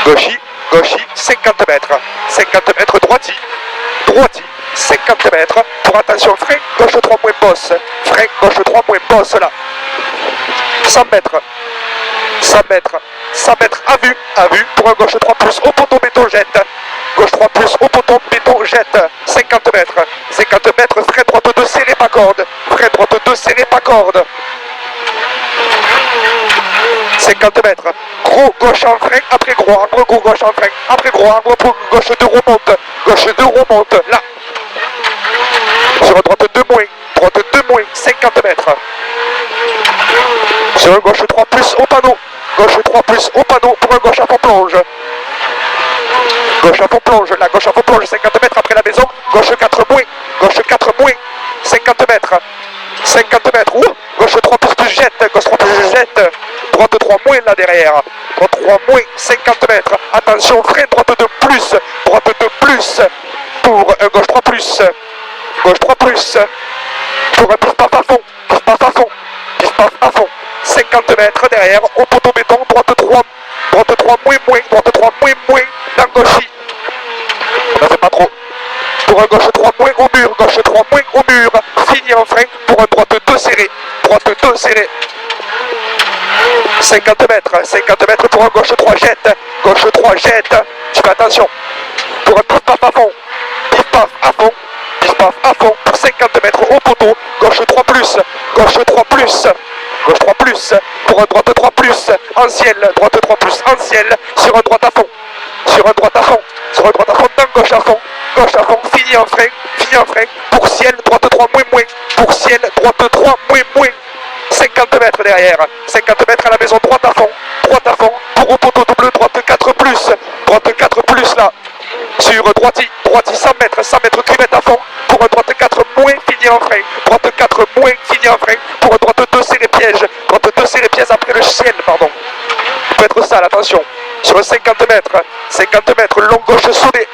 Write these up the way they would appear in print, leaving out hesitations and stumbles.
Gauchy, gauchy, 50 mètres. 50 mètres, droiti, droiti, 50 mètres. Pour attention, frein, gauche 3 moins bosse. Frein, gauche 3 moins bosse là. 100 mètres. 100 mètres. 100 mètres à vue, pour un gauche 3 plus, au poteau béton jette. Gauche 3 plus, au poteau béton jette. 50 mètres. 50 mètres, frein droite 2 serré pas corde. Frein droite 2 serré pas corde. 50 mètres. Gros gauche en frein, après gros arbre, gros gauche en frein, après gros arbre, pour gauche 2 remonte. Gauche 2 remonte, là. Sur droite 2 moins, droite 2 moins, 50 mètres. Sur un gauche 3 plus au panneau. Gauche 3 plus au panneau pour un gauche à fond plonge. Gauche à fond plonge, la gauche à fond plonge, 50 mètres après la maison. Gauche 4 moins, gauche 4 moins, 50 mètres. 50 mètres, ouh, gauche 3 plus jette, gauche 3 plus jette. Droite 3 moins là derrière. Droite 3 moins, 50 mètres. Attention, frein, droite 2 plus. Droite 2 plus pour un gauche 3 plus. Gauche 3 plus pour un pif-paf à fond. Pif-paf à fond. Pif-paf à fond. 50 mètres derrière, au poteau béton, droite 3 moins moins, droite 3 moins moins, dans gauchy. On n'en fait pas trop. Pour un gauche 3 moins au mur, gauche 3 moins au mur, fini en frein pour un droite 2 serré, droite 2 serré. 50 mètres pour un gauche 3 jette, gauche 3 jette, tu fais attention. Pour un pif-paf à fond, pif-paf à fond, pif-paf à fond, pour 50 mètres au poteau, gauche 3 plus, gauche 3 plus. Gauche 3 plus, pour un droite 3 plus, en ciel, droite 3 plus, en ciel, sur un droite à fond, sur un droite à fond, sur un droite à fond, dans gauche à fond, fini en frein, pour ciel, droite 3 moins moins, pour ciel, droite 3 moins moins, 50 mètres derrière, 50 mètres à la maison, droite à fond, pour au poteau double, droite 4 plus là, sur droiti, 100 mètres, cuvette à fond, pour un droite 4 moins, fini en frein, droite 4 moins, fini en frein, pour un droite 2 serré piège, droite 2 serré piège après le ciel, pardon. Il peut être sale, attention, sur 50 mètres, long gauche soudée,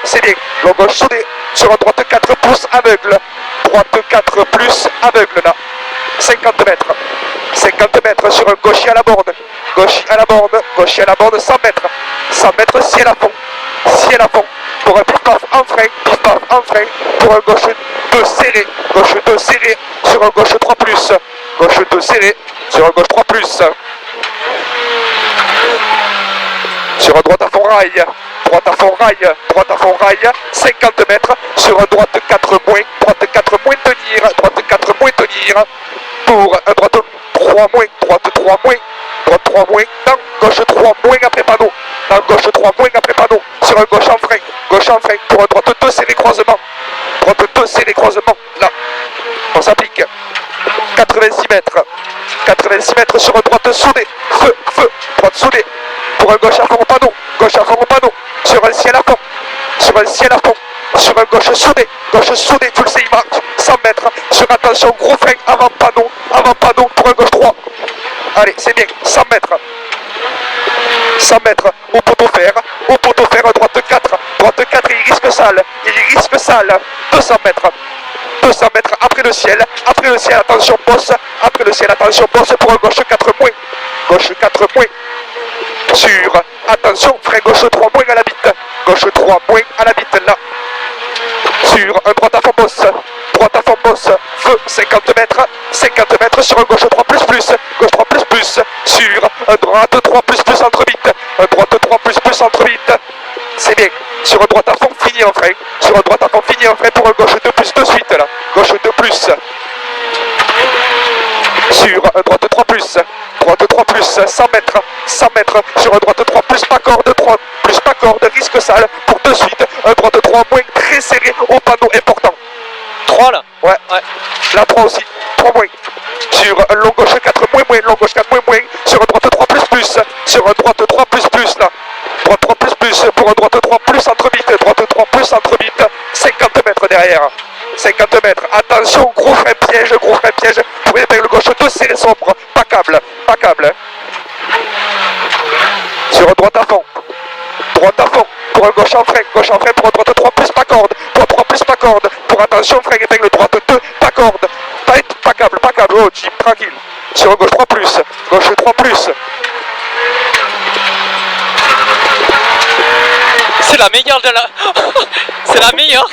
c'est bien, long gauche soudée, sur un droite 4 pouces aveugle, droite 4 plus aveugle là, 50 mètres sur un gaucher à la borne, 100 mètres, ciel à fond, pour un pif-paf en frein, pour un gauche 2 serré, sur un gauche 3 plus, gauche 2 serré, sur un gauche 3 plus, sur un droite à fond rail, 50 mètres, sur un droite 4 moins, tenir, pour un droite 3 moins, droite 3 moins, dans gauche 3 moins après panneau, sur un gauche en frein, pour un droite 2 serré croisement, là, on s'applique, 86 mètres sur un droite soudée, feu, droite soudée, pour un gauche à fond au panneau, sur un ciel à fond, sur un gauche soudé, tu le sais, il marche, 100 mètres, sur attention, gros frein, avant panneau, pour un gauche 3, allez, c'est bien, 100 mètres, au poteau fer, droite 4, il risque sale, 200 mètres, après le ciel, attention, bosse, pour un gauche 4 moins, sur, attention, frein gauche 3 moins à la bite, là, sur un droite à fond bosse, feu, 50 mètres, sur un gauche 3 plus, sur un droite 3 plus entre bite, c'est bien, sur un droite à fond fini en frein, pour un gauche 2 plus de suite là, gauche 2 plus, sur un droite 3 plus, 100 mètres, sur un droite 3 plus pas corde, risque sale, pour de suite, un droite 3 moins, très serré, au panneau important. 3 là? Ouais. Là 3 aussi, 3 moins. Sur un long gauche 4 moins, sur un droite 3 plus, sur un droite 3 plus là. Droite 3 plus, pour un droite 3 plus entre bite, 50 mètres derrière. 50 mètres, attention, gros frein piège, pour épingle gauche 2 serré sombre, pas câble. Sur un droite à fond, pour un gauche en frein, pour un droite 3 plus pas corde, pour attention, frein épingle droite 2, pas corde, pas câble, oh Jim, tranquille, sur un gauche 3 plus, la meilleure de la... C'est la meilleure.